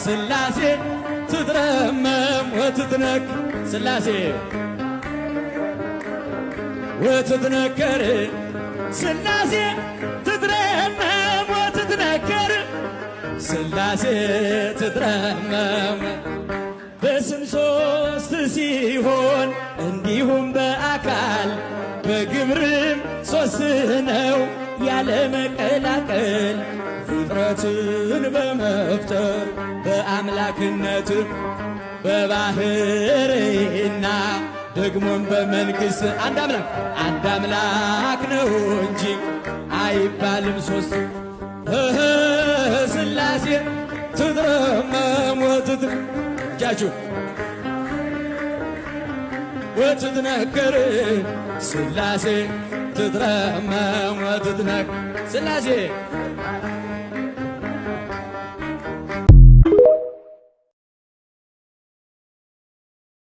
ስላሴ ትትረመም ወትትነክ ስላሴ ወትትነከር ስላሴ ትትረመም ወትትነከር ስላሴ ትትረመም በስም ሶስት ሲሆን እንዲሁም በአካል በግብርም ሶስት ነው ያለ መቀላቀል ፍጥረትን በመፍጠር በአምላክነት በባህርና ደግሞም በመንግሥት አንድ አምላክ ነው እንጂ አይባልም ሶስት ስላሴ ትትረመም እጃችሁ ወትትነከር ስላሴ ትትረመም ወትትነክ ስላሴ